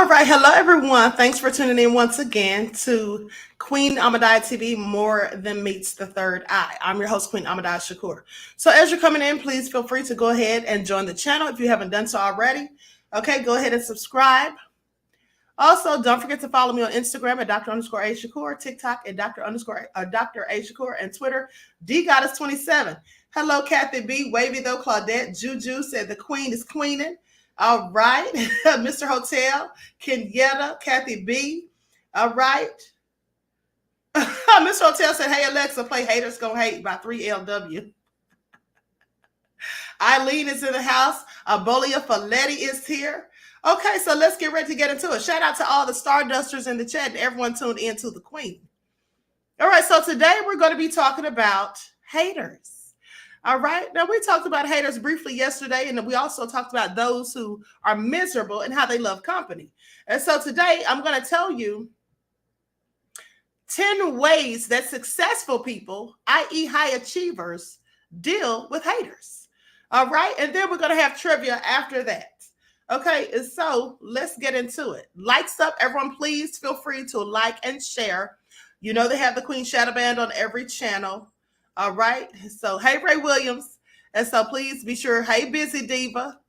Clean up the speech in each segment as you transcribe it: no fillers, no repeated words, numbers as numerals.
All right. Hello, everyone. Thanks for tuning in once again to Queen Ahmadiyyah TV, More Than Meets the Third Eye. I'm your host, Queen Ahmadiyyah Shakur. So as you're coming in, please feel free to go ahead and join the channel if you haven't done so already. Okay, go ahead and subscribe. Also, don't forget to follow me on Instagram at Dr_A_Shakur, TikTok at Dr. A Shakur, and Twitter, DGoddess27. Hello, Kathy B. Wavy though, Claudette. Juju said the queen is queening. All right. Mr. Hotel, Kenyetta, Kathy B. All right. Mr. Hotel said, hey, Alexa, play Haters Gonna Hate by 3LW. Eileen is in the house. Abolia Folletti is here. Okay, so let's get ready to get into it. Shout out to all the Stardusters in the chat and everyone tuned in to the Queen. All right, so today we're going to be talking about haters. All right, now we talked about haters briefly yesterday, and we also talked about those who are miserable and how they love company. And so today I'm going to tell you 10 ways that successful people, i.e. high achievers, deal with haters. All right, and then we're going to have trivia after that. Okay, and so let's get into it. Likes up, everyone, please feel free to like and share. You know they have the Queen Shadow Band on every channel. All right, so hey, Ray Williams. And so please be sure, hey, Busy Diva.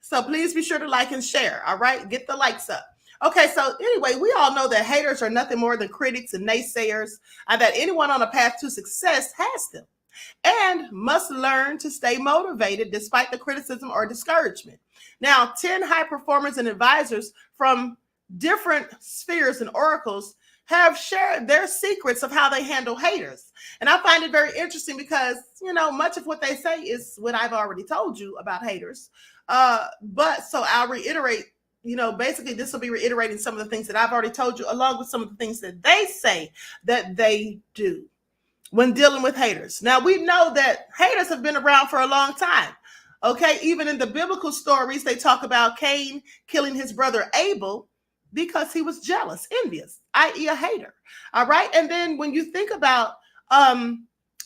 So please be sure to like and share, all right? Get the likes up. Okay, so anyway, we all know that haters are nothing more than critics and naysayers, and that anyone on a path to success has them and must learn to stay motivated despite the criticism or discouragement. Now, 10 high performers and advisors from different spheres and oracles have shared their secrets of how they handle haters. And I find it very interesting because, you know, much of what they say is what I've already told you about haters. But so I'll reiterate, you know, basically this will be reiterating some of the things that I've already told you, along with some of the things that they say that they do when dealing with haters. Now, we know that haters have been around for a long time. Okay, even in the biblical stories, they talk about Cain killing his brother Abel because he was jealous, envious, i.e. a hater. All right, and then when you think about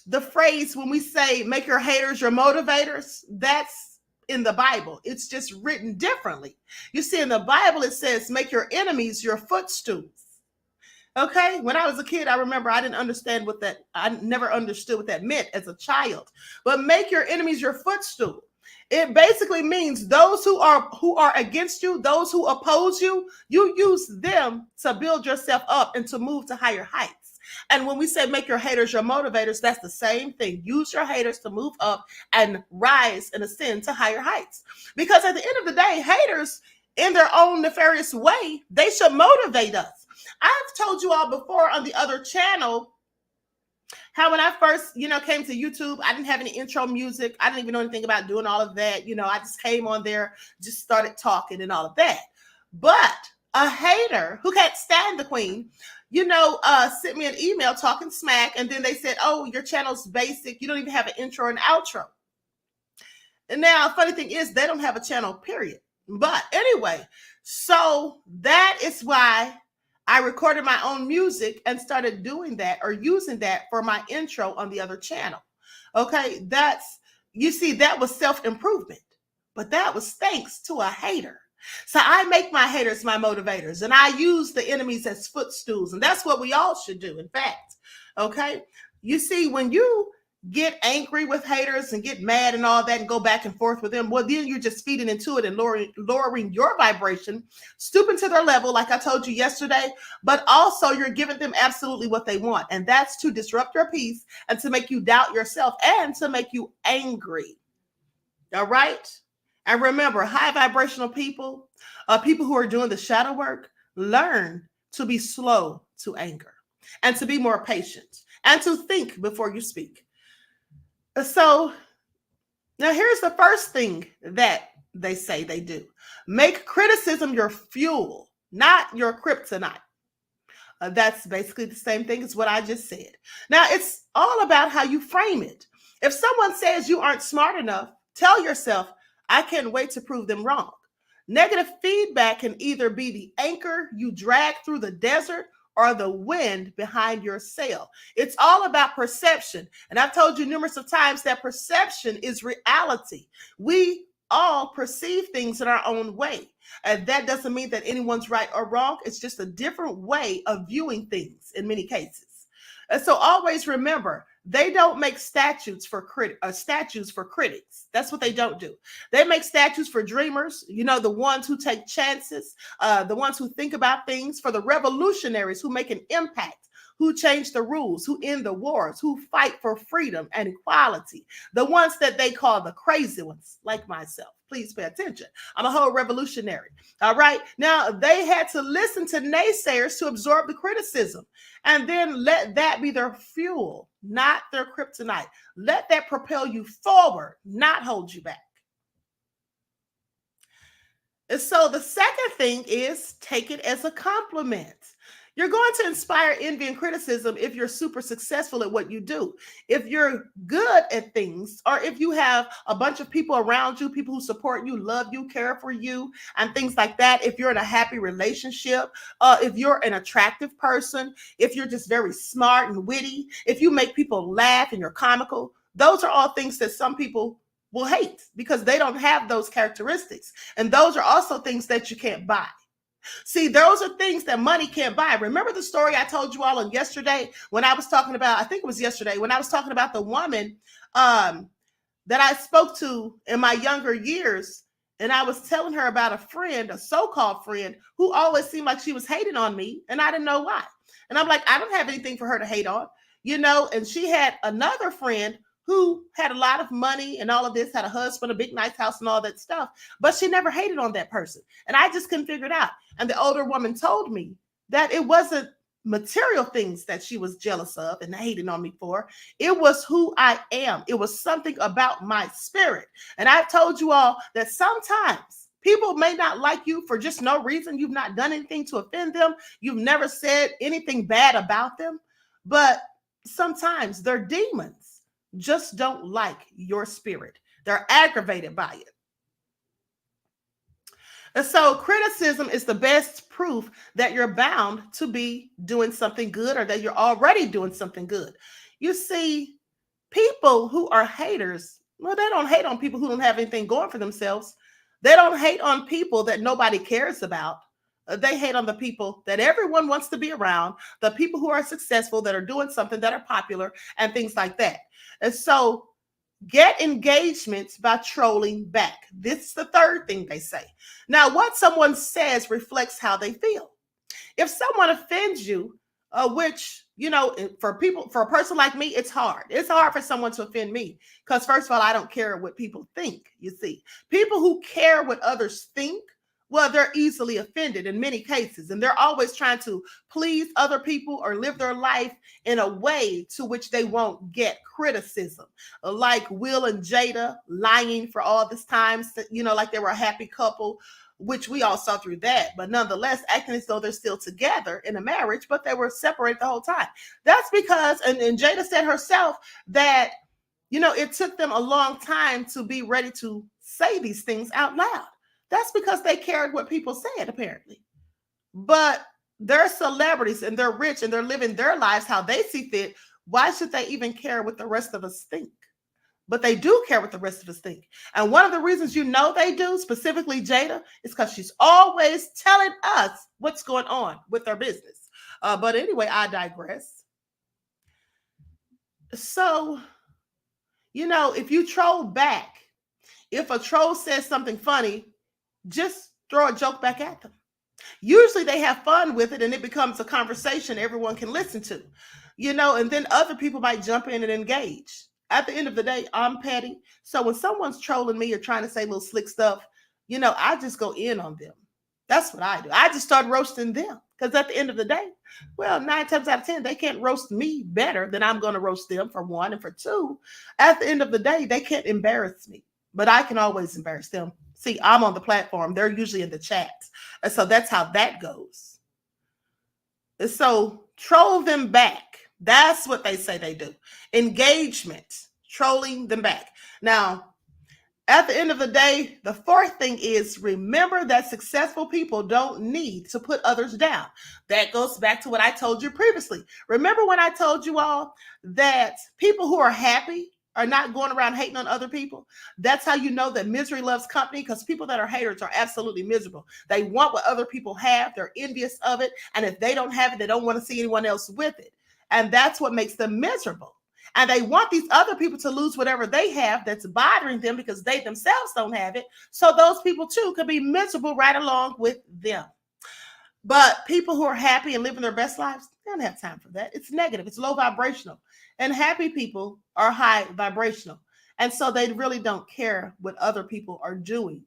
the phrase when we say make your haters your motivators, that's in the Bible. It's just written differently. You see, in the Bible, it says make your enemies your footstools. Okay, when I was a kid, I remember I never understood what that meant as a child. But make your enemies your footstool. It basically means those who are against you, those who oppose you, you use them to build yourself up and to move to higher heights. And when we say make your haters your motivators, that's the same thing. Use your haters to move up and rise and ascend to higher heights. Because at the end of the day, haters, in their own nefarious way, they should motivate us. I've told you all before on the other channel how when I first, came to YouTube, I didn't have any intro music. I didn't even know anything about doing all of that. I just came on there, just started talking and all of that. But a hater who can't stand the Queen, sent me an email talking smack. And then they said, oh, your channel's basic. You don't even have an intro and outro. And now, funny thing is, they don't have a channel, period. But anyway, so that is why I recorded my own music and started doing that or using that for my intro on the other channel. Okay, that was self-improvement, but that was thanks to a hater. So I make my haters my motivators, and I use the enemies as footstools, and that's what we all should do, in fact. Okay, you see, when you get angry with haters and get mad and all that and go back and forth with them, well, then you're just feeding into it and lowering your vibration, stooping to their level, like I told you yesterday, but also you're giving them absolutely what they want. And that's to disrupt your peace and to make you doubt yourself and to make you angry. All right? And remember, high vibrational people, people who are doing the shadow work, learn to be slow to anger and to be more patient and to think before you speak. So now here's the first thing that they say they do. Make criticism your fuel, not your kryptonite. That's basically the same thing as what I just said. Now, it's all about how you frame it. If someone says you aren't smart enough, tell yourself, I can't wait to prove them wrong. Negative feedback can either be the anchor you drag through the desert or the wind behind your sail. It's all about perception. And I've told you numerous of times that perception is reality. We all perceive things in our own way. And that doesn't mean that anyone's right or wrong. It's just a different way of viewing things in many cases. And so always remember, they don't make statues for critics. That's what they don't do. They make statues for dreamers, the ones who take chances, the ones who think about things, for the revolutionaries who make an impact, who change the rules, who end the wars, who fight for freedom and equality, the ones that they call the crazy ones, like myself. Please pay attention. I'm a whole revolutionary. All right. Now, they had to listen to naysayers to absorb the criticism, and then let that be their fuel, not their kryptonite. Let that propel you forward, not hold you back. And so the second thing is take it as a compliment. You're going to inspire envy and criticism if you're super successful at what you do. If you're good at things, or if you have a bunch of people around you, people who support you, love you, care for you, and things like that. If you're in a happy relationship, if you're an attractive person, if you're just very smart and witty, if you make people laugh and you're comical, those are all things that some people will hate because they don't have those characteristics. And those are also things that you can't buy. See, those are things that money can't buy. Remember the story I told you all on yesterday when I was talking about, I think it was yesterday, when I was talking about the woman that I spoke to in my younger years. And I was telling her about a friend, a so-called friend, who always seemed like she was hating on me. And I didn't know why. And I'm like, I don't have anything for her to hate on, and she had another friend who had a lot of money and all of this, had a husband, a big nice house and all that stuff, but she never hated on that person. And I just couldn't figure it out. And the older woman told me that it wasn't material things that she was jealous of and hating on me for. It was who I am. It was something about my spirit. And I've told you all that sometimes people may not like you for just no reason. You've not done anything to offend them. You've never said anything bad about them. But sometimes they're demons. Just don't like your spirit. They're aggravated by it. And so criticism is the best proof that you're bound to be doing something good, or that you're already doing something good. You see, people who are haters, well, they don't hate on people who don't have anything going for themselves. They don't hate on people that nobody cares about. They hate on the people that everyone wants to be around, the people who are successful, that are doing something, that are popular, and things like that. And so get engagements by trolling back. This is the third thing they say. Now, what someone says reflects how they feel. If someone offends you, which, for a person like me, it's hard. It's hard for someone to offend me because, first of all, I don't care what people think. You see, people who care what others think, well, they're easily offended in many cases, and they're always trying to please other people or live their life in a way to which they won't get criticism. Like Will and Jada lying for all this time, like they were a happy couple, which we all saw through that, but nonetheless acting as though they're still together in a marriage, but they were separated the whole time. That's because, and Jada said herself that, it took them a long time to be ready to say these things out loud. That's because they cared what people said, apparently. But they're celebrities and they're rich and they're living their lives how they see fit. Why should they even care what the rest of us think? But they do care what the rest of us think. And one of the reasons they do, specifically Jada, is because she's always telling us what's going on with their business. But anyway, I digress. So, if you troll back, if a troll says something funny, just throw a joke back at them. Usually they have fun with it and it becomes a conversation everyone can listen to, and then other people might jump in and engage. At the end of the day, I'm petty. So when someone's trolling me or trying to say little slick stuff, I just go in on them. That's what I do. I just start roasting them because at the end of the day, well, 9 times out of 10, they can't roast me better than I'm going to roast them, for one. And for two, at the end of the day, they can't embarrass me, but I can always embarrass them. See, I'm on the platform. They're usually in the chat. And so that's how that goes. And so troll them back. That's what they say they do. Engagement, trolling them back. Now, at the end of the day, the fourth thing is remember that successful people don't need to put others down. That goes back to what I told you previously. Remember when I told you all that people who are happy are not going around hating on other people, that's how you know that misery loves company, because people that are haters are absolutely miserable. They want what other people have. They're envious of it. And if they don't have it, they don't want to see anyone else with it. And that's what makes them miserable. And they want these other people to lose whatever they have that's bothering them because they themselves don't have it. So those people too could be miserable right along with them. But people who are happy and living their best lives, they don't have time for that. It's negative. It's low vibrational. And happy people are high vibrational. And so they really don't care what other people are doing.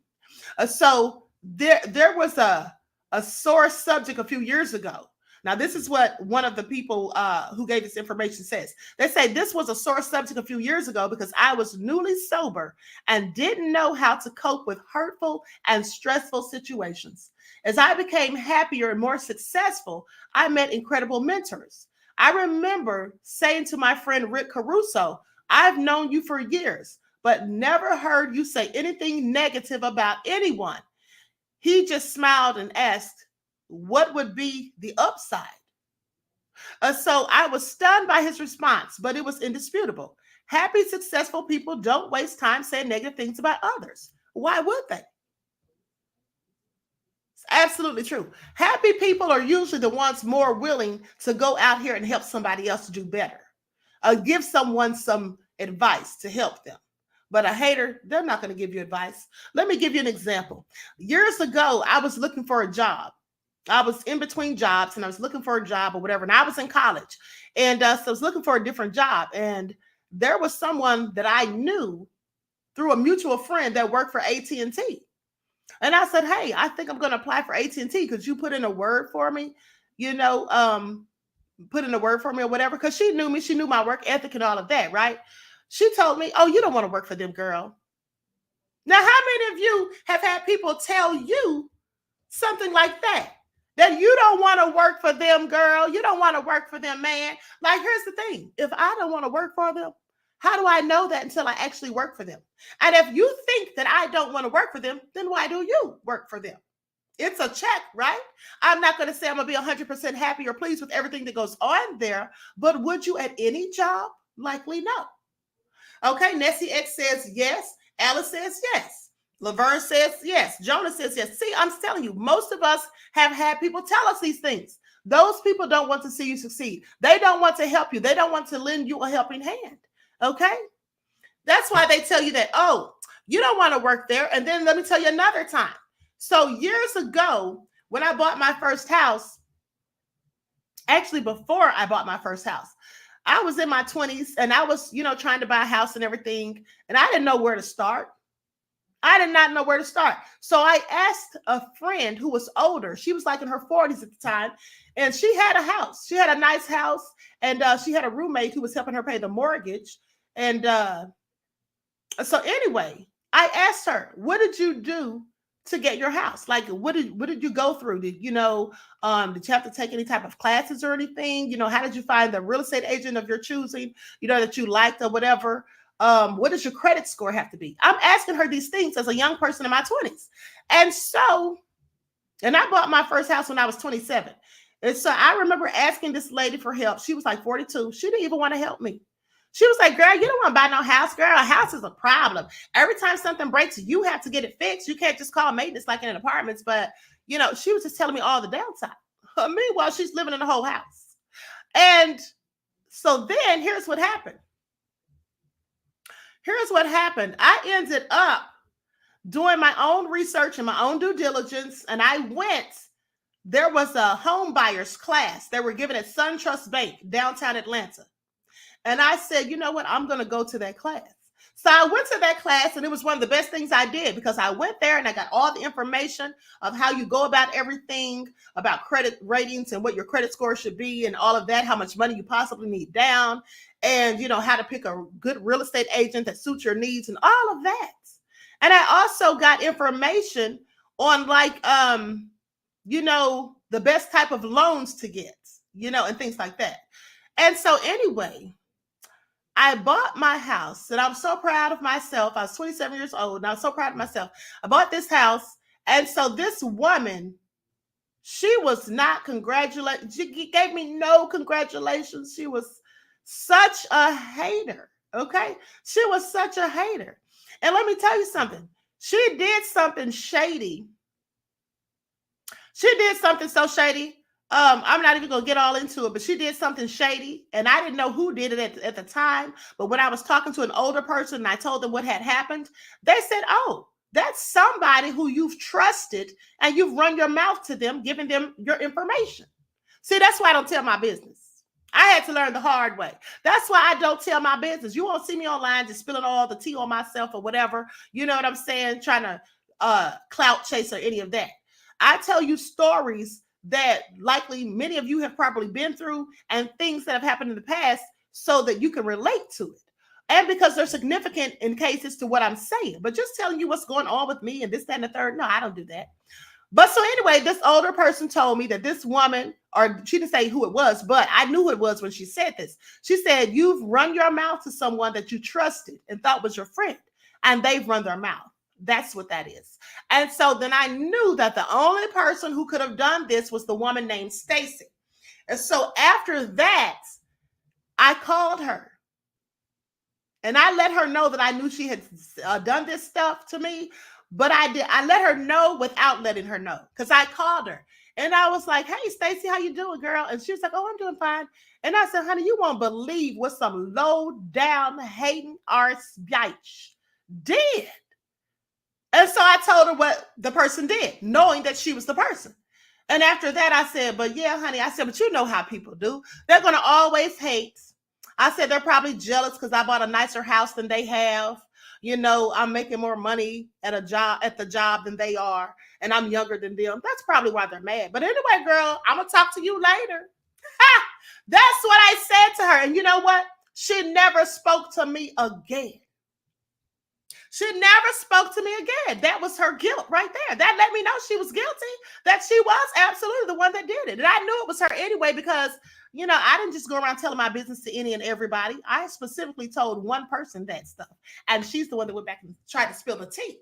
So there was a sore subject a few years ago. Now, this is what one of the people who gave this information says. They say this was a sore subject a few years ago because I was newly sober and didn't know how to cope with hurtful and stressful situations. As I became happier and more successful, I met incredible mentors. I remember saying to my friend Rick Caruso, I've known you for years, but never heard you say anything negative about anyone. He just smiled and asked, what would be the upside? So I was stunned by his response, but it was indisputable. Happy, successful people don't waste time saying negative things about others. Why would they? It's absolutely true. Happy people are usually the ones more willing to go out here and help somebody else to do better. Give someone some advice to help them. But a hater, they're not going to give you advice. Let me give you an example. Years ago, I was looking for a job. I was in between jobs and I was looking for a job or whatever. And I was in college. And so I was looking for a different job. And there was someone that I knew through a mutual friend that worked for AT&T. And I said, hey, I think I'm going to apply for AT&T. Could you put in a word for me? Put in a word for me or whatever. Because she knew me. She knew my work ethic and all of that, right? She told me, oh, you don't want to work for them, girl. Now, how many of you have had people tell you something like that? That you don't want to work for them, girl. You don't want to work for them, man. Like, here's the thing. If I don't want to work for them, how do I know that until I actually work for them? And if you think that I don't want to work for them, then why do you work for them? It's a check, right? I'm not going to say I'm going to be 100% happy or pleased with everything that goes on there, but would you at any job? Likely no. Okay, Nessie X says yes. Alice says yes. Laverne says yes. Jonah says yes. See, I'm telling you, most of us have had people tell us these things. Those people don't want to see you succeed. They don't want to help you. They don't want to lend you a helping hand. Okay? That's why they tell you that, oh, you don't want to work there. And then let me tell you another time. So years ago, when I bought my first house, actually before I bought my first house, I was in my 20s and I was, trying to buy a house and everything. And I didn't know where to start. I did not know where to start. So I asked a friend who was older. She was like in her 40s at the time. And she had a house. She had a nice house. And she had a roommate who was helping her pay the mortgage. And so anyway, I asked her, what did you do to get your house? Like, what did you go through? Did you have to take any type of classes or anything? How did you find the real estate agent of your choosing, that you liked or whatever? What does your credit score have to be? I'm asking her these things as a young person in my 20s. And I bought my first house when I was 27. And so I remember asking this lady for help. She was like 42. She didn't even want to help me. She was like, girl, you don't want to buy no house, girl. A house is a problem. Every time something breaks, you have to get it fixed. You can't just call maintenance like in an apartments. But, she was just telling me all the downside. Meanwhile, she's living in the whole house. And so then here's what happened. I ended up doing my own research and my own due diligence. And there was a home buyers class that were given at SunTrust Bank, downtown Atlanta. And I said, you know what? I'm going to go to that class. So I went to that class and it was one of the best things I did because I went there and I got all the information of how you go about everything, about credit ratings and what your credit score should be and all of that, how much money you possibly need down and, how to pick a good real estate agent that suits your needs and all of that. And I also got information on the best type of loans to get, and things like that. And so anyway, I bought my house and I'm so proud of myself. I was 27 years old and I was so proud of myself. I bought this house. And so this woman, she was not congratulating. She gave me no congratulations. She was such a hater. Okay. She was such a hater. And let me tell you something. She did something shady. She did something so shady. I'm not even gonna get all into it, but she did something shady, and I didn't know who did it at the time. But when I was talking to an older person and I told them what had happened, they said, "Oh, that's somebody who you've trusted and you've run your mouth to them, giving them your information." See, that's why I don't tell my business. I had to learn the hard way. That's why I don't tell my business. You won't see me online just spilling all the tea on myself or whatever. You know what I'm saying? Trying to clout chase or any of that. I tell you stories that likely many of you have probably been through and things that have happened in the past so that you can relate to it. And because they're significant in cases to what I'm saying. But just telling you what's going on with me and this, that, and the third, no, I don't do that. But so anyway, this older person told me that this woman, or she didn't say who it was, but I knew who it was when she said this. She said, "You've run your mouth to someone that you trusted and thought was your friend, and they've run their mouth." That's what that is. And so then I knew that the only person who could have done this was the woman named Stacy. And so after that, I called her. And I let her know that I knew she had done this stuff to me. But I let her know without letting her know, because I called her and I was like, "Hey, Stacy, how you doing, girl?" And she was like, "Oh, I'm doing fine." And I said, "Honey, you won't believe what some low down hating arse bitch did." And so I told her what the person did, knowing that she was the person. And after that, I said, "But yeah, honey," I said, "but you know how people do. They're going to always hate." I said, "They're probably jealous because I bought a nicer house than they have. You know, I'm making more money at the job than they are, and I'm younger than them. That's probably why they're mad. But anyway, girl, I'm going to talk to you later." That's what I said to her. And you know what? She never spoke to me again. She never spoke to me again. That was her guilt right there. That let me know she was guilty, that she was absolutely the one that did it. And I knew it was her anyway, because, you know, I didn't just go around telling my business to any and everybody. I specifically told one person that stuff. And she's the one that went back and tried to spill the tea.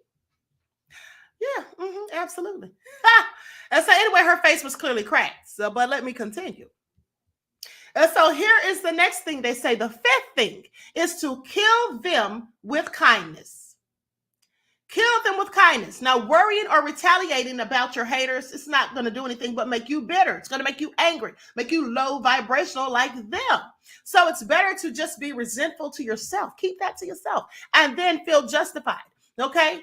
Yeah, absolutely. And so anyway, her face was clearly cracked. So, but let me continue. And so here is the next thing they say. The fifth thing is to kill them with kindness. Kill them with kindness. Now, worrying or retaliating about your haters, it's not going to do anything but make you bitter. It's going to make you angry, make you low vibrational like them. So it's better to just be resentful to yourself. Keep that to yourself and then feel justified. Okay?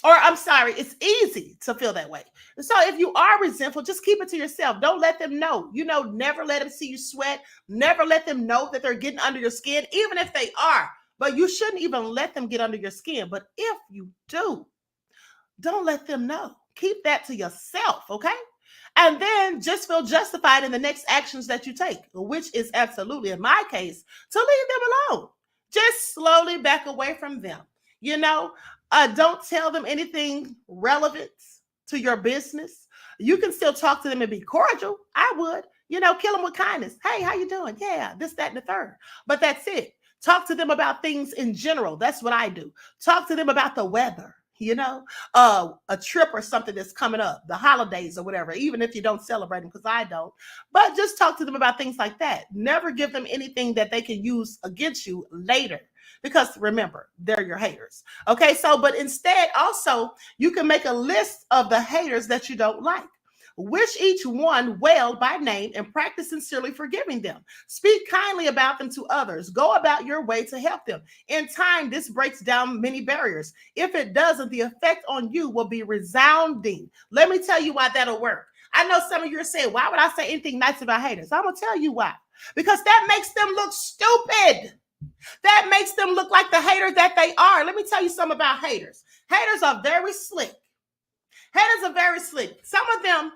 It's easy to feel that way. So if you are resentful, just keep it to yourself. Don't let them know. You know, never let them see you sweat. Never let them know that they're getting under your skin, even if they are. But you shouldn't even let them get under your skin. But if you do, don't let them know. Keep that to yourself, okay? And then just feel justified in the next actions that you take, which is absolutely, in my case, to leave them alone. Just slowly back away from them. You know, don't tell them anything relevant to your business. You can still talk to them and be cordial. I would, you know, kill them with kindness. "Hey, how you doing? Yeah, this, that, and the third." But that's it. Talk to them about things in general. That's what I do. Talk to them about the weather, you know, a trip or something that's coming up, the holidays or whatever, even if you don't celebrate them, because I don't. But just talk to them about things like that. Never give them anything that they can use against you later. Because remember, they're your haters. Okay, so but instead, also, you can make a list of the haters that you don't like. Wish each one well by name and practice sincerely forgiving them. Speak kindly about them to others. Go about your way to help them. In time, this breaks down many barriers. If it doesn't, the effect on you will be resounding. Let me tell you why that'll work. I know some of you are saying, "Why would I say anything nice about haters?" I'm going to tell you why. Because that makes them look stupid. That makes them look like the hater that they are. Let me tell you something about haters. Haters are very slick. Haters are very slick. Some of them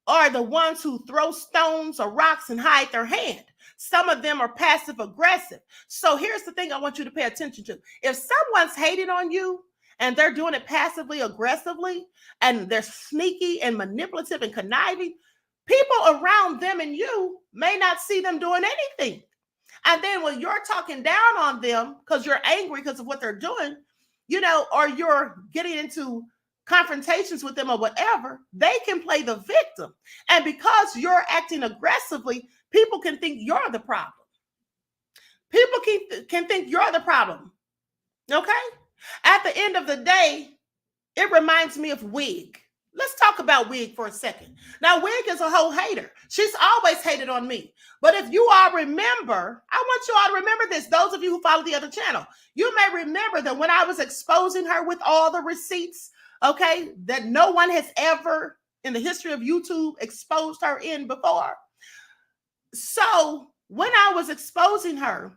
are the ones who throw stones or rocks and hide their hand. Some of them are passive aggressive. So here's the thing I want you to pay attention to. If someone's hating on you and they're doing it passively aggressively and they're sneaky and manipulative and conniving, people around them and you may not see them doing anything. And then when you're talking down on them because you're angry because of what they're doing, you know, or you're getting into confrontations with them or whatever, they can play the victim. And because you're acting aggressively, people can think you're the problem. People can think you're the problem. Okay? At the end of the day, it reminds me of Wig. Let's talk about Wig for a second. Now, Wig is a whole hater. She's always hated on me. But if you all remember, I want you all to remember this. Those of you who follow the other channel, you may remember that when I was exposing her with all the receipts, okay, that no one has ever in the history of YouTube exposed her in before. So when I was exposing her,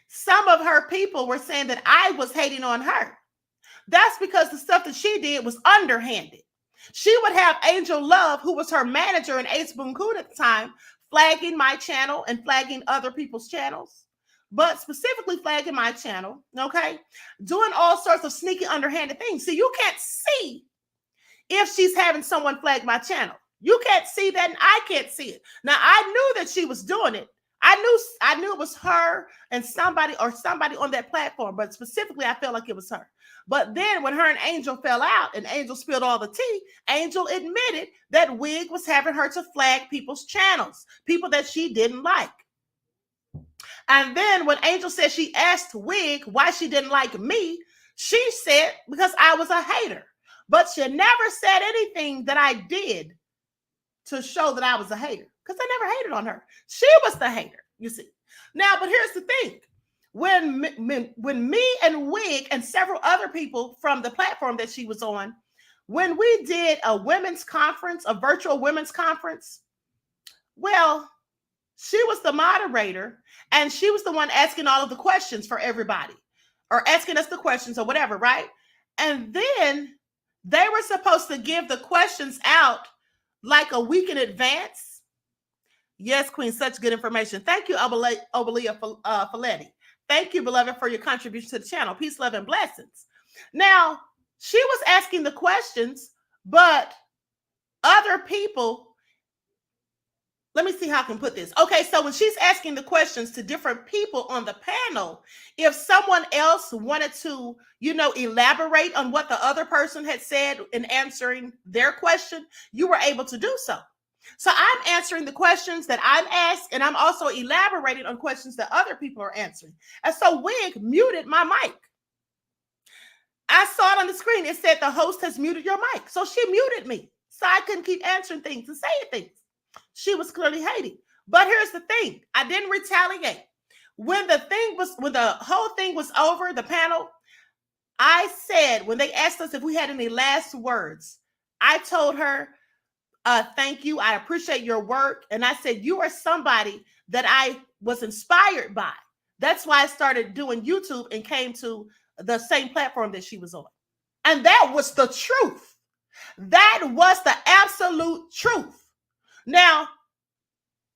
some of her people were saying that I was hating on her. That's because the stuff that she did was underhanded. She would have Angel Love, who was her manager in Ace Boonkoon at the time, flagging my channel and flagging other people's channels, but specifically flagging my channel, okay? Doing all sorts of sneaky, underhanded things. See, you can't see if she's having someone flag my channel. You can't see that, and I can't see it. Now, I knew that she was doing it. I knew it was her and somebody on that platform, but specifically, I felt like it was her. But then when her and Angel fell out and Angel spilled all the tea, Angel admitted that Wig was having her to flag people's channels, people that she didn't like. And then when Angel said she asked Wig why she didn't like me, she said because I was a hater. But she never said anything that I did to show that I was a hater, because I never hated on her. She was the hater, you see. Now, but here's the thing. When me and Wig and several other people from the platform that she was on, when we did a women's conference, a virtual women's conference, well, she was the moderator and she was the one asking all of the questions for everybody, or asking us the questions or whatever, right? And then they were supposed to give the questions out like a week in advance. Yes, Queen, such good information. Thank you, Obelia Folletti. Thank you, beloved, for your contribution to the channel. Peace, love, and blessings. Now, she was asking the questions, but other people, let me see how I can put this. Okay, so when she's asking the questions to different people on the panel, if someone else wanted to, elaborate on what the other person had said in answering their question, you were able to do so. So I'm answering the questions that I'm asked, and I'm also elaborating on questions that other people are answering. And so Wig muted my mic. I saw it on the screen. It said the host has muted your mic. So she muted me. So I couldn't keep answering things and saying things. She was clearly hating. But here's the thing. I didn't retaliate. When the whole thing was over, the panel, I said, when they asked us if we had any last words, I told her, thank you. I appreciate your work. And I said, you are somebody that I was inspired by. That's why I started doing YouTube and came to the same platform that she was on. And that was the truth. That was the absolute truth. Now,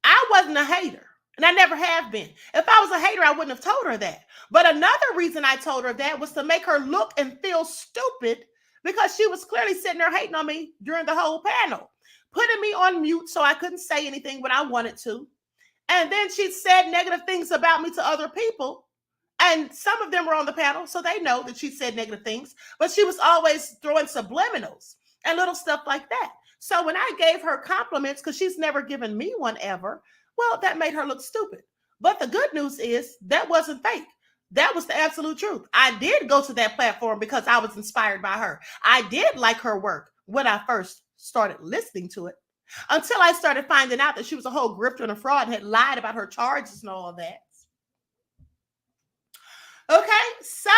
I wasn't a hater, and I never have been. If I was a hater, I wouldn't have told her that. But another reason I told her that was to make her look and feel stupid, because she was clearly sitting there hating on me during the whole panel, putting me on mute so I couldn't say anything when I wanted to. And then she said negative things about me to other people. And some of them were on the panel, so they know that she said negative things. But she was always throwing subliminals and little stuff like that. So when I gave her compliments, because she's never given me one ever, well, that made her look stupid. But the good news is that wasn't fake. That was the absolute truth. I did go to that platform because I was inspired by her. I did like her work when I first started listening to it, until I started finding out that she was a whole grifter and a fraud and had lied about her charges and all of that. Okay, so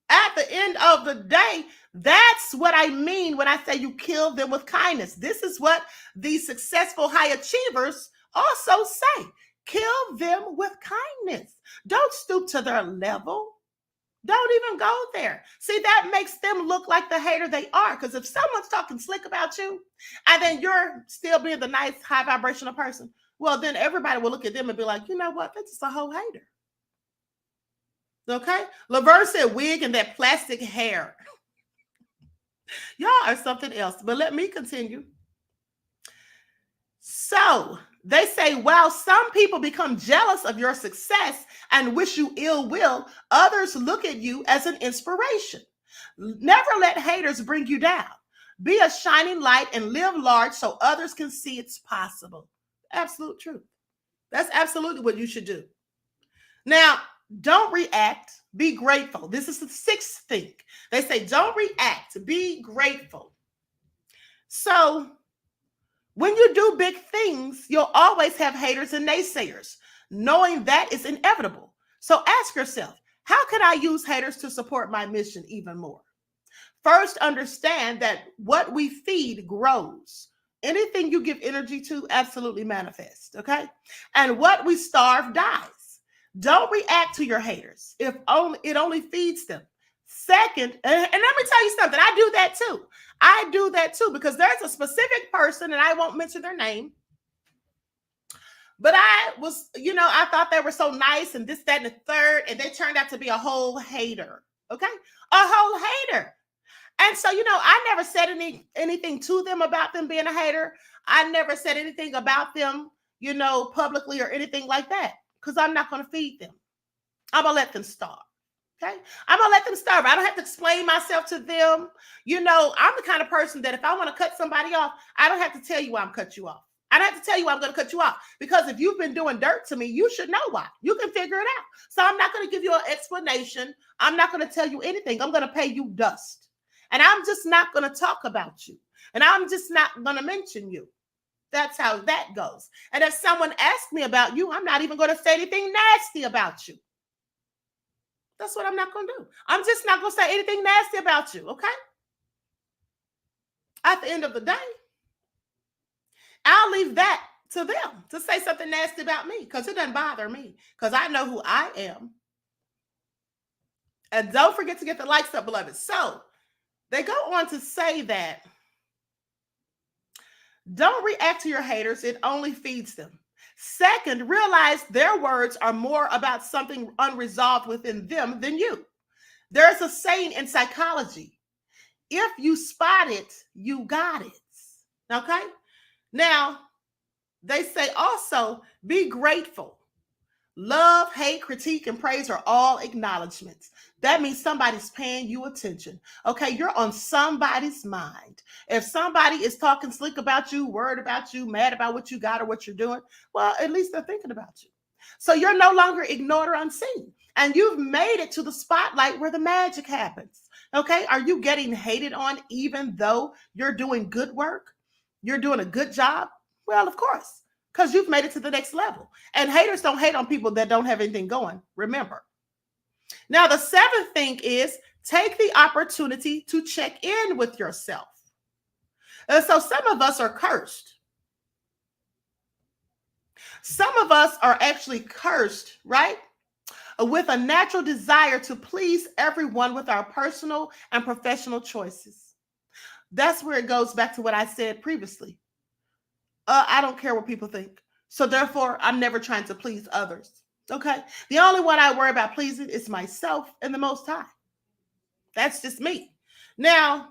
at the end of the day, that's what I mean when I say you kill them with kindness. This is what these successful high achievers also say. Kill them with kindness. Don't stoop to their level. Don't even go there. See, that makes them look like the hater they are. Because if someone's talking slick about you, and then you're still being the nice, high vibrational person, well, then everybody will look at them and be like, you know what? That's just a whole hater. Okay? Laverne said wig and that plastic hair. Y'all are something else. But let me continue. So they say, while some people become jealous of your success and wish you ill will, others look at you as an inspiration. Never let haters bring you down. Be a shining light and live large so others can see it's possible. Absolute truth. That's absolutely what you should do. Now, don't react, be grateful. This is the sixth thing. They say, don't react, be grateful. So, when you do big things, you'll always have haters and naysayers. Knowing that is inevitable. So, ask yourself, how can I use haters to support my mission even more? First, understand that what we feed grows. Anything you give energy to absolutely manifests, okay? And what we starve dies. Don't react to your haters if only it only feeds them. Second, and let me tell you something, I do that too. I do that too because there's a specific person, and I won't mention their name, but I thought they were so nice and this, that, and the third, and they turned out to be a whole hater, okay? A whole hater. And so, I never said anything to them about them being a hater. I never said anything about them, publicly or anything like that, because I'm not going to feed them. I'm going to let them starve. Okay. I'm going to let them starve. I don't have to explain myself to them. I'm the kind of person that if I want to cut somebody off, I don't have to tell you why I'm cut you off. I don't have to tell you why I'm going to cut you off, because if you've been doing dirt to me, you should know why. You can figure it out. So I'm not going to give you an explanation. I'm not going to tell you anything. I'm going to pay you dust. And I'm just not going to talk about you. And I'm just not going to mention you. That's how that goes. And if someone asks me about you, I'm not even going to say anything nasty about you. That's what I'm not going to do. I'm just not going to say anything nasty about you, okay? At the end of the day, I'll leave that to them to say something nasty about me, because it doesn't bother me, because I know who I am. And don't forget to get the likes up, beloved. So they go on to say that don't react to your haters. It only feeds them. Second, realize their words are more about something unresolved within them than you. There's a saying in psychology: if you spot it, you got it. Okay? Now, they say also be grateful. Love, hate, critique, and praise are all acknowledgments. That means somebody's paying you attention. Okay, you're on somebody's mind. If somebody is talking slick about you, worried about you, mad about what you got or what you're doing, well, at least they're thinking about you. So you're no longer ignored or unseen. And you've made it to the spotlight where the magic happens. Okay, are you getting hated on even though you're doing good work? You're doing a good job? Well, of course, because you've made it to the next level. And haters don't hate on people that don't have anything going, remember. Now, the seventh thing is take the opportunity to check in with yourself. And so some of us are cursed. Some of us are actually cursed, right? With a natural desire to please everyone with our personal and professional choices. That's where it goes back to what I said previously. I don't care what people think. So therefore, I'm never trying to please others. Okay? The only one I worry about pleasing is myself and the Most High. That's just me. Now,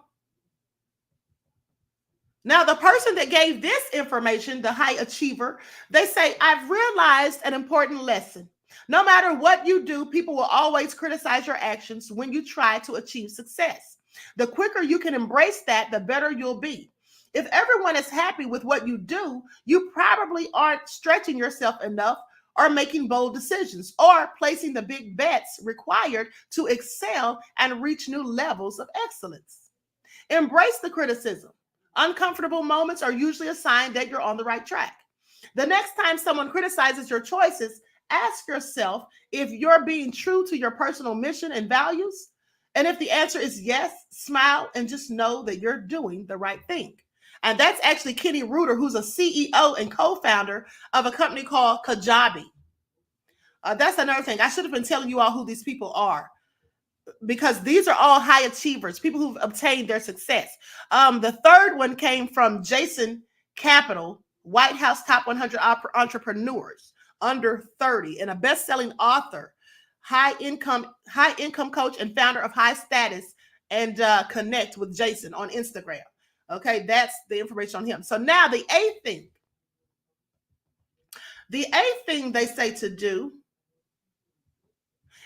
the person that gave this information, the high achiever, they say, I've realized an important lesson. No matter what you do, people will always criticize your actions when you try to achieve success. The quicker you can embrace that, the better you'll be. If everyone is happy with what you do, you probably aren't stretching yourself enough or making bold decisions or placing the big bets required to excel and reach new levels of excellence. Embrace the criticism. Uncomfortable moments are usually a sign that you're on the right track. The next time someone criticizes your choices, ask yourself if you're being true to your personal mission and values. And if the answer is yes, smile and just know that you're doing the right thing. And that's actually Kenny Reuter, who's a CEO and co-founder of a company called Kajabi. That's another thing. I should have been telling you all who these people are, because these are all high achievers, people who've obtained their success. The third one came from Jason Capital, White House Top 100 Entrepreneurs Under 30, and a best-selling author, high income coach, and founder of High Status and Connect with Jason on Instagram. Okay, that's the information on him. So now the eighth thing they say to do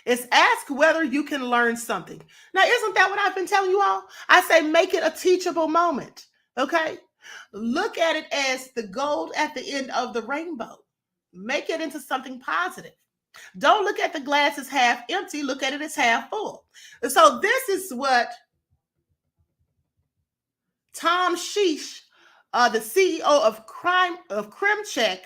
is ask whether you can learn something. Now, isn't that what I've been telling you all? I say make it a teachable moment, okay? Look at it as the gold at the end of the rainbow. Make it into something positive. Don't look at the glass as half empty, look at it as half full. And so this is what Tom Sheesh, the CEO of CrimCheck,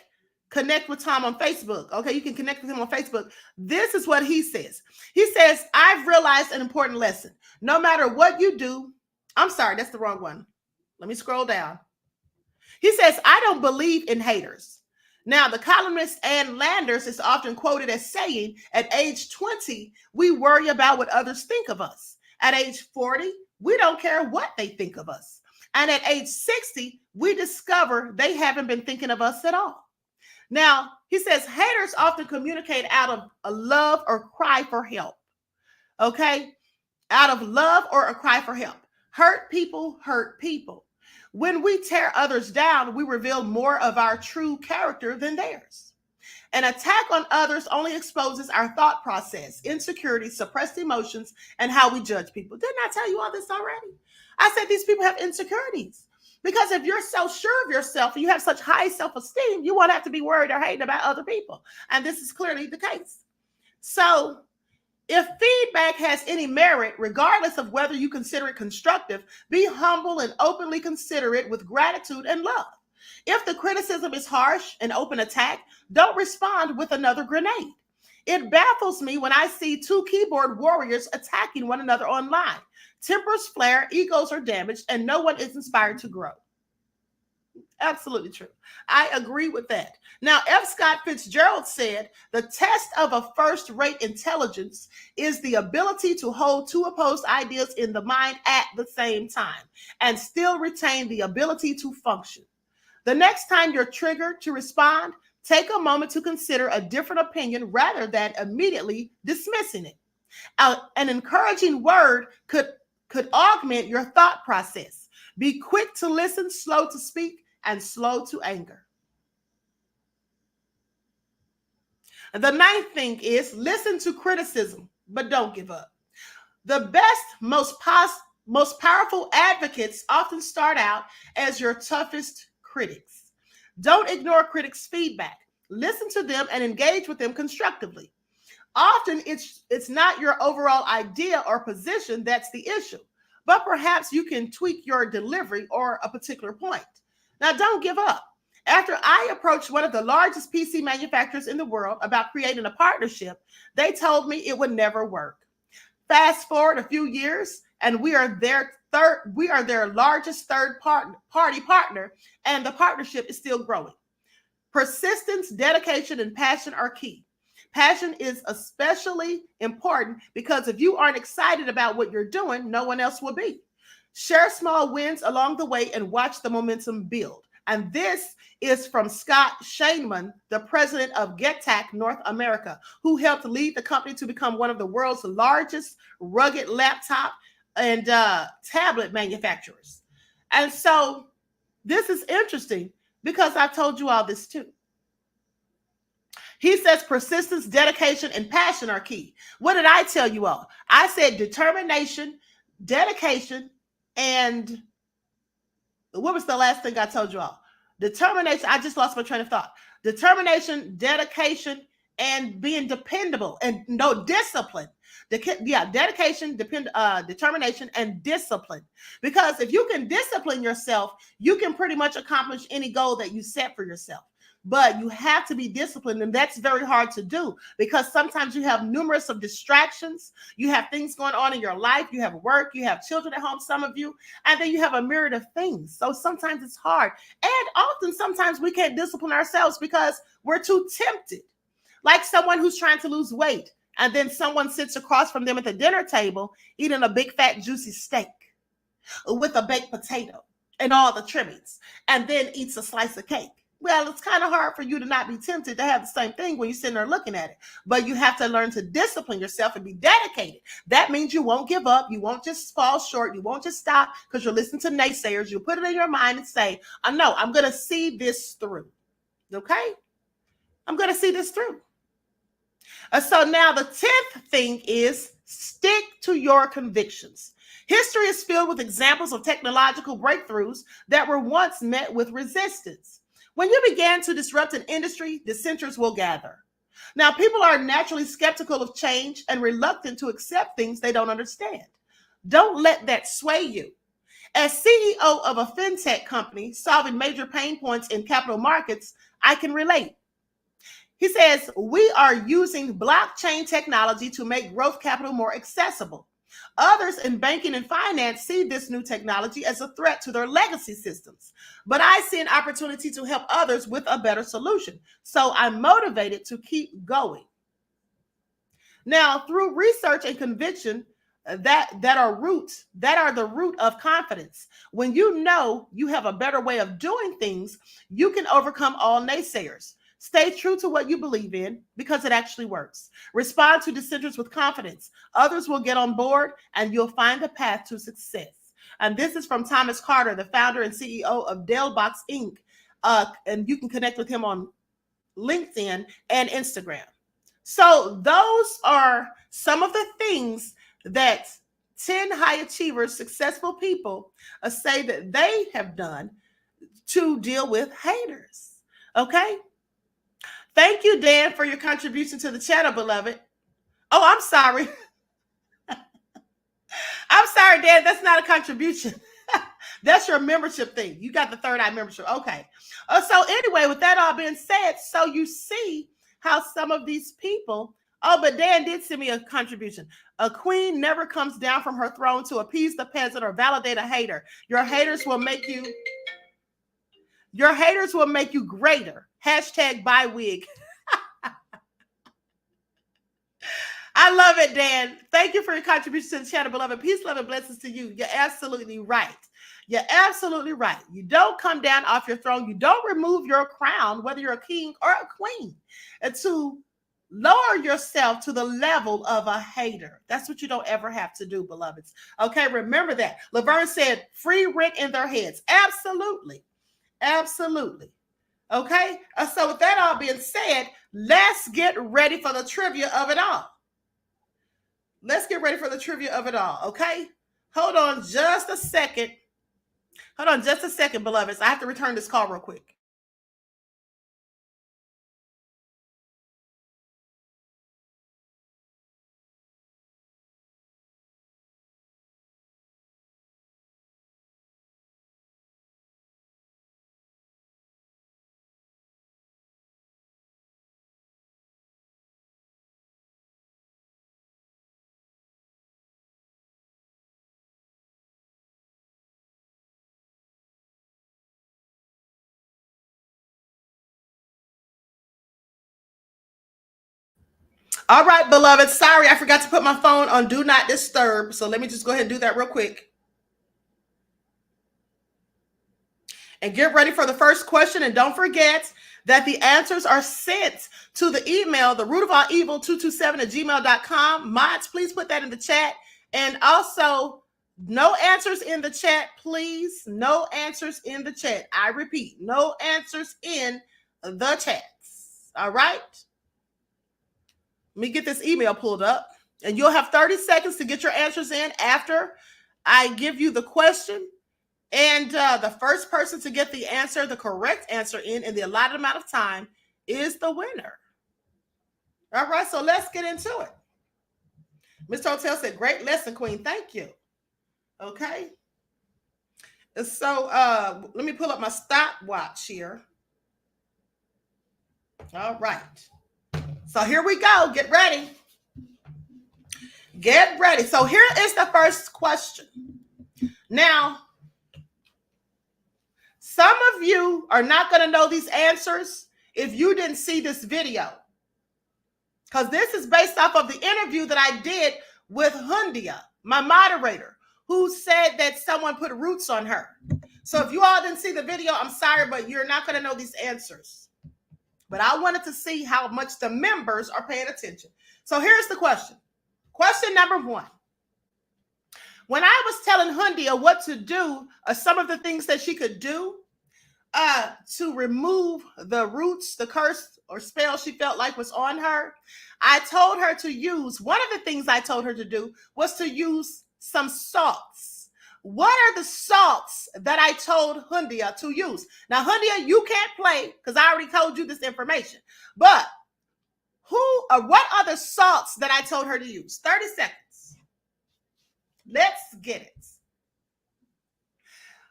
connect with Tom on Facebook. Okay, you can connect with him on Facebook. This is what he says. He says, I've realized an important lesson. No matter what you do, I'm sorry, that's the wrong one. Let me scroll down. He says, I don't believe in haters. Now, the columnist Ann Landers is often quoted as saying, at age 20, we worry about what others think of us. At age 40, we don't care what they think of us. And at age 60, we discover they haven't been thinking of us at all. Now, he says haters often communicate out of a love or cry for help. Okay? Out of love or a cry for help. Hurt people hurt people. When we tear others down, we reveal more of our true character than theirs. An attack on others only exposes our thought process, insecurities, suppressed emotions, and how we judge people. Didn't I tell you all this already? I said these people have insecurities. Because if you're so sure of yourself and you have such high self-esteem, you won't have to be worried or hating about other people. And this is clearly the case. So if feedback has any merit, regardless of whether you consider it constructive, be humble and openly consider it with gratitude and love. If the criticism is harsh, an open attack, don't respond with another grenade. It baffles me when I see two keyboard warriors attacking one another online. Tempers flare, egos are damaged, and no one is inspired to grow. Absolutely true. I agree with that. Now, F. Scott Fitzgerald said, the test of a first-rate intelligence is the ability to hold two opposed ideas in the mind at the same time and still retain the ability to function. The next time you're triggered to respond, take a moment to consider a different opinion rather than immediately dismissing it. An encouraging word could augment your thought process. Be quick to listen, slow to speak, and slow to anger. And the ninth thing is listen to criticism, but don't give up. The best, most powerful advocates often start out as your toughest critics. Don't ignore critics' feedback. Listen to them and engage with them constructively. Often it's not your overall idea or position that's the issue, but perhaps you can tweak your delivery or a particular point. Now, don't give up. After I approached one of the largest PC manufacturers in the world about creating a partnership, they told me it would never work. Fast forward a few years, and we are their largest third-party partner, and the partnership is still growing. Persistence, dedication, and passion are key. Passion is especially important because if you aren't excited about what you're doing, no one else will be. Share small wins along the way and watch the momentum build. And this is from Scott Shainman, the president of GetTac North America, who helped lead the company to become one of the world's largest rugged laptop and tablet manufacturers. And so this is interesting because I've told you all this too. He says persistence, dedication, and passion are key. What did I tell you all? I said determination, dedication, and what was the last thing I told you all? Determination. I just lost my train of thought. Determination, dedication, and being dependable and no discipline. Dedication, determination, and discipline. Because if you can discipline yourself, you can pretty much accomplish any goal that you set for yourself. But you have to be disciplined, and that's very hard to do because sometimes you have numerous of distractions. You have things going on in your life. You have work. You have children at home, some of you, and then you have a myriad of things. So sometimes it's hard. And often, sometimes we can't discipline ourselves because we're too tempted. Like someone who's trying to lose weight, and then someone sits across from them at the dinner table eating a big, fat, juicy steak with a baked potato and all the trimmings, and then eats a slice of cake. Well, it's kind of hard for you to not be tempted to have the same thing when you're sitting there looking at it. But you have to learn to discipline yourself and be dedicated. That means you won't give up. You won't just fall short. You won't just stop because you're listening to naysayers. You put it in your mind and say, no, I'm going to see this through. Okay? I'm going to see this through. So now the 10th thing is stick to your convictions. History is filled with examples of technological breakthroughs that were once met with resistance. When you begin to disrupt an industry, dissenters will gather. Now, people are naturally skeptical of change and reluctant to accept things they don't understand. Don't let that sway you. As CEO of a fintech company solving major pain points in capital markets, I can relate. He says, we are using blockchain technology to make growth capital more accessible. Others in banking and finance see this new technology as a threat to their legacy systems. But I see an opportunity to help others with a better solution. So I'm motivated to keep going. Now, through research and conviction, that are the root of confidence. When you know you have a better way of doing things, you can overcome all naysayers. Stay true to what you believe in because it actually works. Respond to dissenters with confidence. Others will get on board and you'll find the path to success. And this is from Thomas Carter, the founder and CEO of Dellbox Inc. And you can connect with him on LinkedIn and Instagram. So those are some of the things that 10 high achievers, successful people say that they have done to deal with haters. Okay? Thank you, Dan, for your contribution to the channel, beloved. Oh, I'm sorry. I'm sorry, Dan. That's not a contribution. That's your membership thing. You got the third eye membership. Okay. So anyway, with that all being said, so you see how some of these people, but Dan did send me a contribution. A queen never comes down from her throne to appease the peasant or validate a hater. Your haters will make you greater. Hashtag buy wig. I love it, Dan. Thank you for your contribution to the channel, beloved. Peace, love, and blessings to you. You're absolutely right. You're absolutely right. You don't come down off your throne. You don't remove your crown, whether you're a king or a queen, and to lower yourself to the level of a hater. That's what you don't ever have to do, beloveds. Okay, remember that. Laverne said, free rent in their heads. Absolutely. Absolutely. Okay, so with that all being said, let's get ready for the trivia of it all. Let's get ready for the trivia of it all, okay? Hold on just a second. Hold on just a second, beloveds. I have to return this call real quick. All right, beloved. Sorry, I forgot to put my phone on Do Not Disturb. So let me just go ahead and do that real quick. And get ready for the first question. And don't forget that the answers are sent to the email, the root of all evil 227@gmail.com. Mods, please put that in the chat. And also, no answers in the chat, please. No answers in the chat. I repeat, no answers in the chats. All right? Let me get this email pulled up. And you'll have 30 seconds to get your answers in after I give you the question. And the first person to get the answer, the correct answer in the allotted amount of time is the winner. All right, so let's get into it. Mr. Hotel said, great lesson, Queen. Thank you. Okay. So let me pull up my stopwatch here. All right. So here we go. Get ready. Get ready. So here is the first question. Now, some of you are not going to know these answers if you didn't see this video, because this is based off of the interview that I did with Ahmadiyyah, my moderator, who said that someone put roots on her. So if you all didn't see the video, I'm sorry, but you're not going to know these answers. But I wanted to see how much the members are paying attention. So here's the question. Question number 1. When I was telling Ahmadiyyah what to do, some of the things that she could do to remove the roots, the curse or spell she felt like was on her, I told her to use, one of the things I told her to do was to use some salts. What are the salts that I told Ahmadiyyah to use? Now, Ahmadiyyah, you can't play because I already told you this information. But What are the salts that I told her to use? 30 seconds. Let's get it.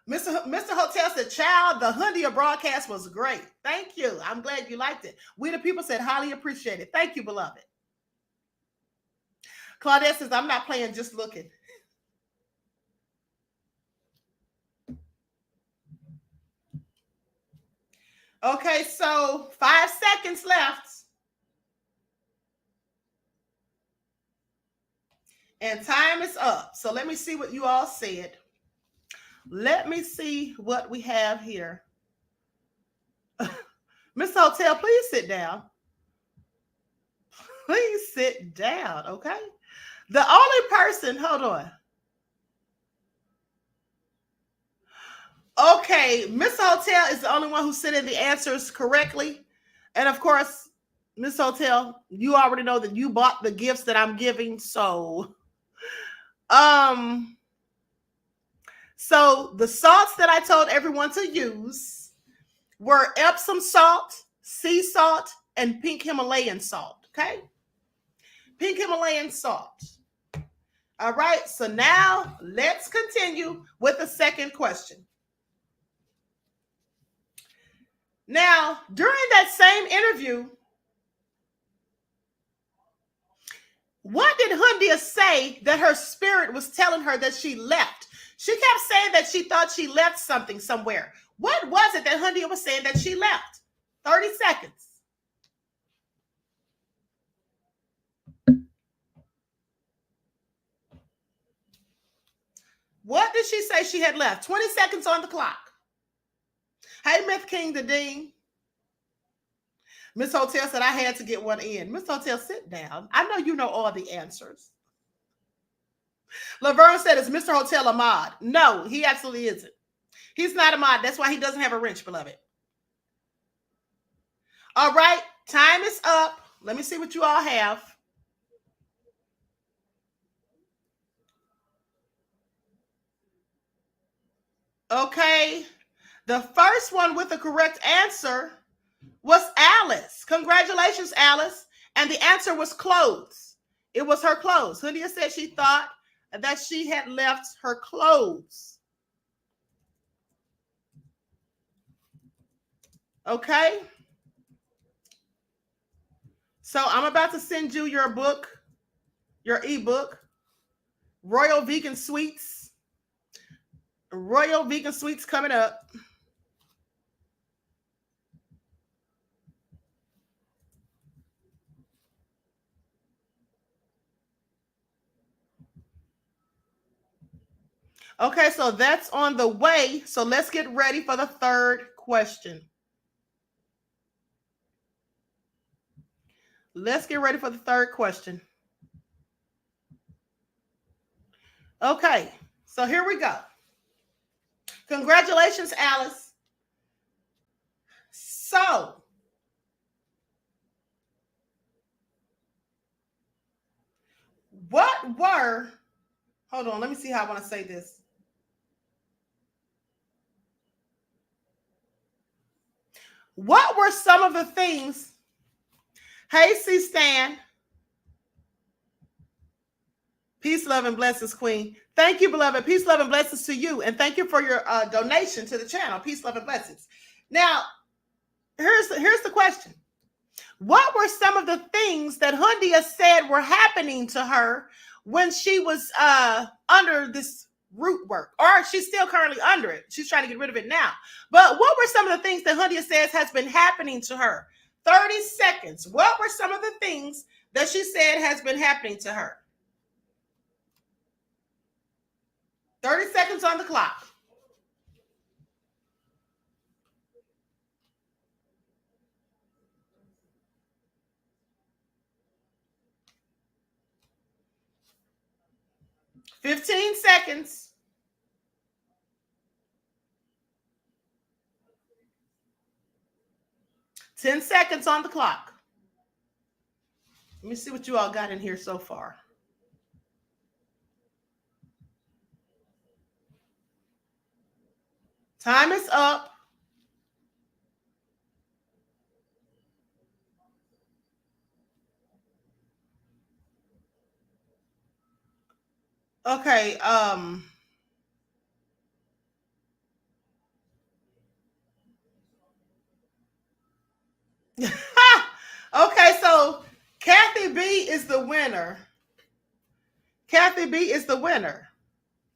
Mr. Hotel said, child, the Ahmadiyya broadcast was great. Thank you. I'm glad you liked it. We the people said, highly appreciate it. Thank you, beloved. Claudette says, I'm not playing, just looking. Okay, so 5 seconds left. And time is up. So let me see what you all said. Let me see what we have here. Miss Hotel, please sit down. Please sit down, okay? The only person, hold on. Okay, Miss Hotel is the only one who sent in the answers correctly. And of course, Miss Hotel, you already know that you bought the gifts that I'm giving. So the salts that I told everyone to use were Epsom salt, sea salt, and pink Himalayan salt. Okay? Pink Himalayan salt. All right. So now let's continue with the second question. Now, during that same interview, what did Ahmadiyya say that her spirit was telling her that she left? She kept saying that she thought she left something somewhere. What was it that Ahmadiyya was saying that she left? 30 seconds. What did she say she had left? 20 seconds on the clock. Hey, Myth King the Dean. Miss Hotel said I had to get one in. Miss Hotel, sit down. I know you know all the answers. Laverne said, is Mr. Hotel a mod? No, he absolutely isn't. He's not a mod. That's why he doesn't have a wrench, beloved. All right, time is up. Let me see what you all have. Okay, the first one with the correct answer was Alice. Congratulations, Alice. And the answer was clothes. It was her clothes. Ahmadiyya said she thought that she had left her clothes. Okay. So I'm about to send you your book, your ebook, Royal Vegan Sweets. Royal Vegan Sweets coming up. Okay, so that's on the way. So let's get ready for the third question. Let's get ready for the third question. Okay, so here we go. Congratulations, Alice. So, what were, hold on, let me see how I want to say this. What were some of the things? Hey, C-Stan. Peace, love, and blessings, Queen. Thank you, beloved. Peace, love, and blessings to you. And thank you for your donation to the channel. Peace, love, and blessings. Now, here's the question. What were some of the things that Ahmadiyya said were happening to her when she was under this root work? Or she's still currently under it. She's trying to get rid of it now. But what were some of the things that Ahmadiyya says has been happening to her? 30 seconds. What were some of the things that she said has been happening to her? 30 seconds on the clock. $15 seconds. $10 seconds on the clock. Let me see what you all got in here so far. Time is up. Okay. Okay, so Kathy B is the winner. Kathy B is the winner.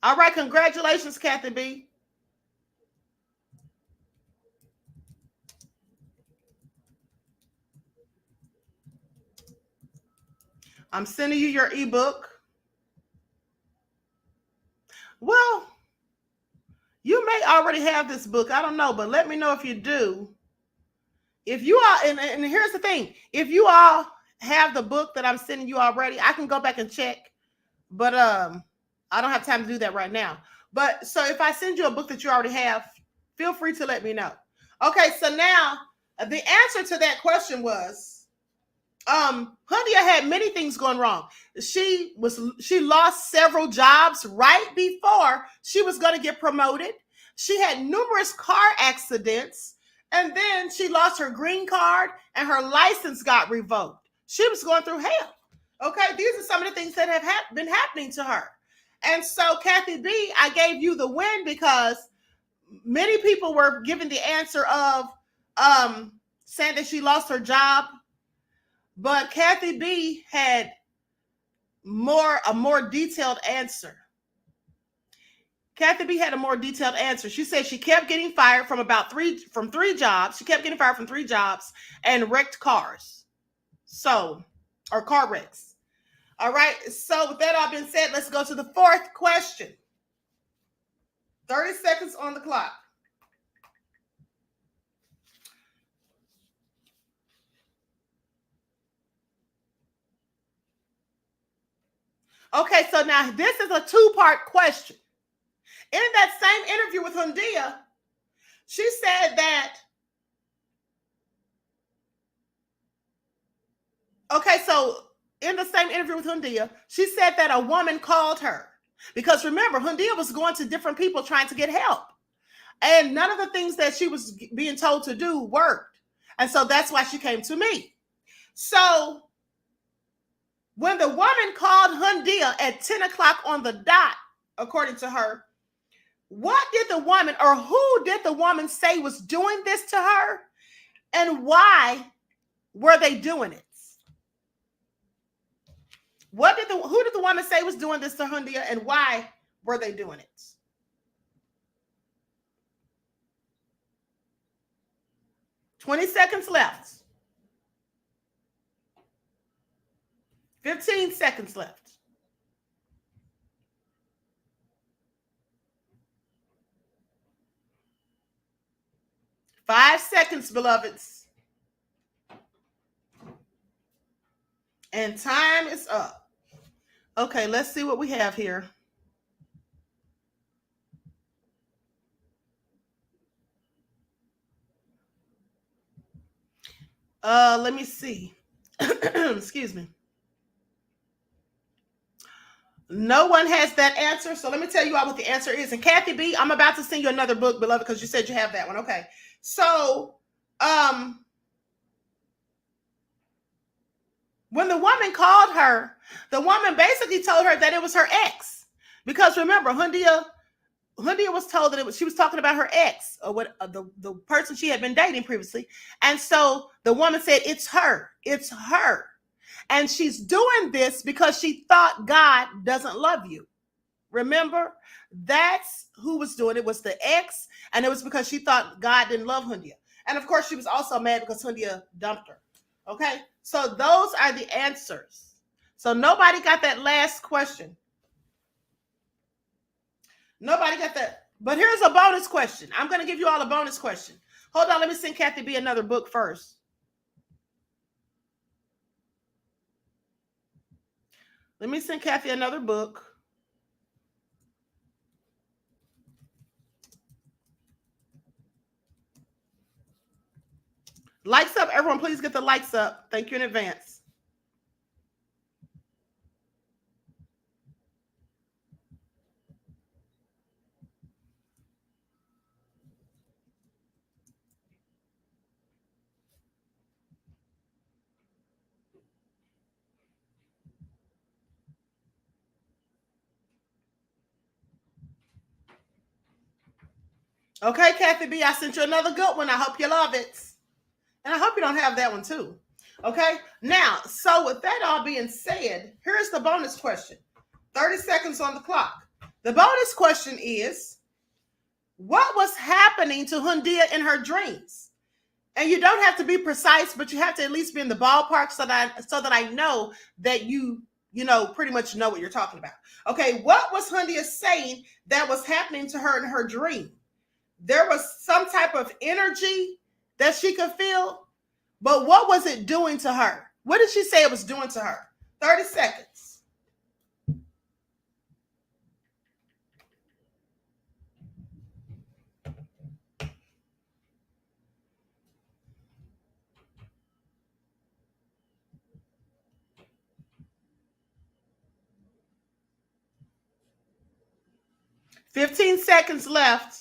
All right, congratulations, Kathy B. I'm sending you your ebook. Well, you may already have this book. I don't know, but let me know if you do. If you all, and here's the thing, if you all have the book that I'm sending you already, I can go back and check, but I don't have time to do that right now. But so if I send you a book that you already have, feel free to let me know. Okay, so now the answer to that question was Hundia had many things going wrong. She lost several jobs right before she was going to get promoted. She had numerous car accidents, and then she lost her green card and her license got revoked. She was going through hell. Okay, these are some of the things that have been happening to her. And so, Kathy B, I gave you the win because many people were giving the answer of saying that she lost her job, but Kathy B had a more detailed answer. Kathy B had a more detailed answer. She said she kept getting fired from three jobs. She kept getting fired from three jobs and wrecked cars. So, or car wrecks. All right. So, with that all being said, let's go to the fourth question. 30 seconds on the clock. Okay, so now this is a two-part question. In that same interview with Hundia, she said that, okay, so in the same interview with Hundia, she said that a woman called her. Because remember, Hundia was going to different people trying to get help. And none of the things that she was being told to do worked. And so that's why she came to me. So when the woman called Hundia at 10 o'clock on the dot, according to her, what did the woman, or who did the woman say was doing this to her? And why were they doing it? Who did the woman say was doing this to Hundia, and why were they doing it? 20 seconds left. 15 seconds left. 5 seconds, beloveds. And time is up. Okay, let's see what we have here. Let me see. Excuse me. No one has that answer. So let me tell you all what the answer is. And Kathy B, I'm about to send you another book, beloved, because you said you have that one. Okay. So when the woman called her, the woman basically told her that it was her ex. Because remember, Hundia was told that she was talking about her ex, or what the person she had been dating previously. And so the woman said, it's her. It's her. And she's doing this because she thought God doesn't love you. Remember? That's who was doing it, was the ex. And it was because she thought God didn't love Hundia. And of course, she was also mad because Hundia dumped her. Okay? So those are the answers. So nobody got that last question. Nobody got that. But here's a bonus question. I'm going to give you all a bonus question. Hold on. Let me send Kathy B another book first. Let me send Kathy another book. Likes up. Everyone, please get the likes up. Thank you in advance. Okay, Kathy B, I sent you another good one. I hope you love it. And I hope you don't have that one too. Okay, now, so with that all being said, here's the bonus question. 30 seconds on the clock. The bonus question is, what was happening to Hundia in her dreams? And you don't have to be precise, but you have to at least be in the ballpark so that I know that you pretty much know what you're talking about. Okay, what was Hundia saying that was happening to her in her dream? There was some type of energy that she could feel, but what was it doing to her? What did she say it was doing to her? 30 seconds. $15 seconds left.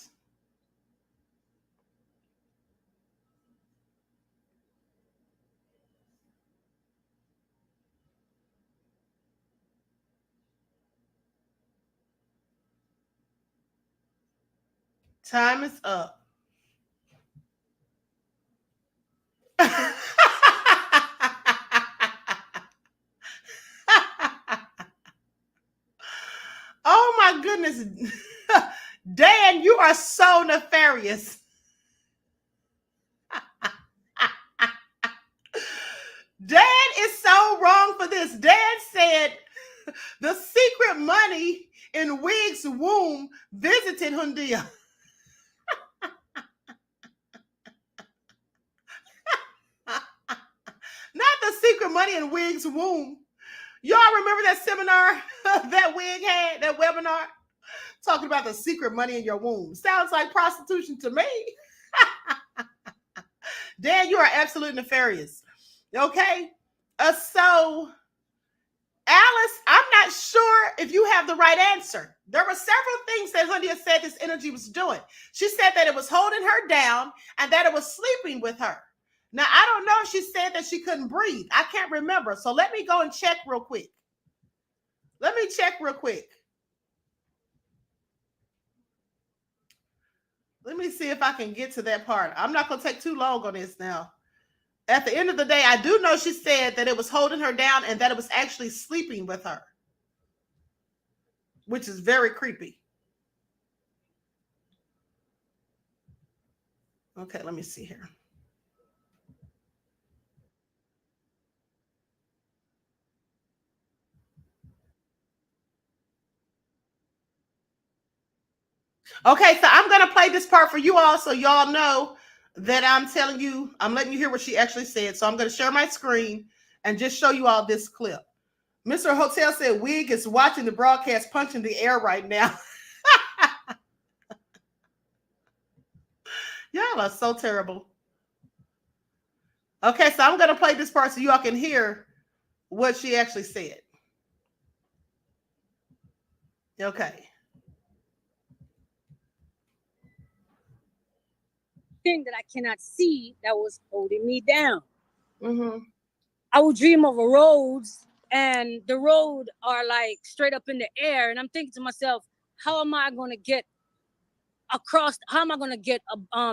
Time is up. Oh my goodness. Dan, you are so nefarious. Dan is so wrong for this. Dan said the secret money in Wig's womb visited Hundia. Not the secret money in Wig's womb. Y'all remember that seminar that Wig had, that webinar? Talking about the secret money in your womb. Sounds like prostitution to me. Dan, you are absolutely nefarious. Okay? So, Alice, I'm not sure if you have the right answer. There were several things that Hundia said this energy was doing. She said that it was holding her down and that it was sleeping with her. Now, I don't know if she said that she couldn't breathe. I can't remember. So let me go and check real quick. Let me check real quick. Let me see if I can get to that part. I'm not going to take too long on this now. At the end of the day, I do know she said that it was holding her down and that it was actually sleeping with her, which is very creepy. Okay, let me see here. Okay, so I'm going to play this part for you all so y'all know that I'm telling you, I'm letting you hear what she actually said. So I'm going to share my screen and just show you all this clip. Mr. Hotel said Wig is watching the broadcast punching the air right now. Y'all are so terrible. Okay, so I'm going to play this part so y'all can hear what she actually said. Okay. Thing that I cannot see that was holding me down. I would dream of a roads, and the road are like straight up in the air, and I'm thinking to myself, how am I going to get across? How am I going to get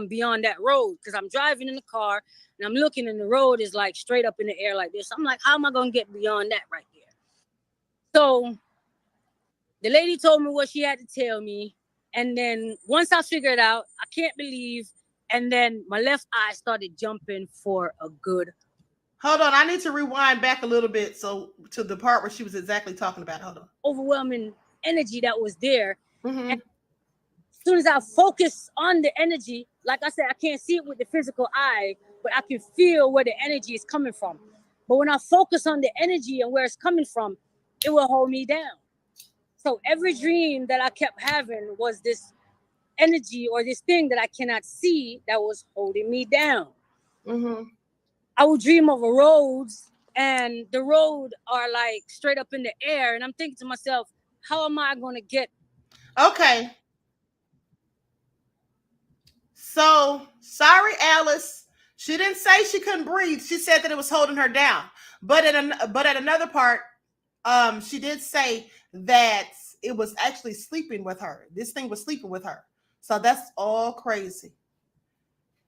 beyond that road? Because I'm driving in the car and I'm looking, and the road is like straight up in the air like this. I'm like, how am I going to get beyond that right here? So the lady told me what she had to tell me, and then once I figured out, I can't believe. And then my left eye started jumping for a good. Hold on, I need to rewind back a little bit so to the part where she was exactly talking about. Hold on. Overwhelming energy that was there. And as soon as I focus on the energy, like I said, I can't see it with the physical eye, but I can feel where the energy is coming from. But when I focus on the energy and where it's coming from, it will hold me down. So every dream that I kept having was this energy or this thing that I cannot see that was holding me down. I would dream of a roads, and the road are like straight up in the air, and I'm thinking to myself, how am I going to get? Okay. So sorry, Alice. She didn't say she couldn't breathe. She said that it was holding her down. But at another part, she did say that it was actually sleeping with her. This thing was sleeping with her. So that's all crazy.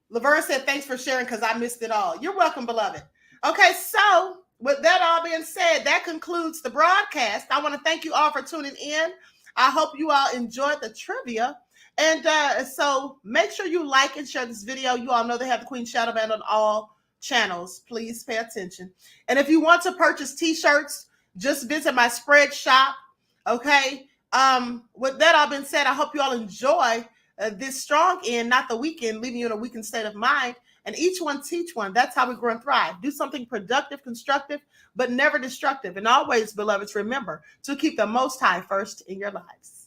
Laverne said, thanks for sharing because I missed it all. You're welcome, beloved. Okay, so with that all being said, that concludes the broadcast. I want to thank you all for tuning in. I hope you all enjoyed the trivia. And so make sure you like and share this video. You all know they have the Queen Shadow Band on all channels. Please pay attention. And if you want to purchase t-shirts, just visit my spread shop. Okay. With that all being said, I hope you all enjoy this strong end, not the weekend, leaving you in a weakened state of mind. And each one teach one. That's how we grow and thrive. Do something productive, constructive, but never destructive. And always, beloveds, remember to keep the Most High first in your lives.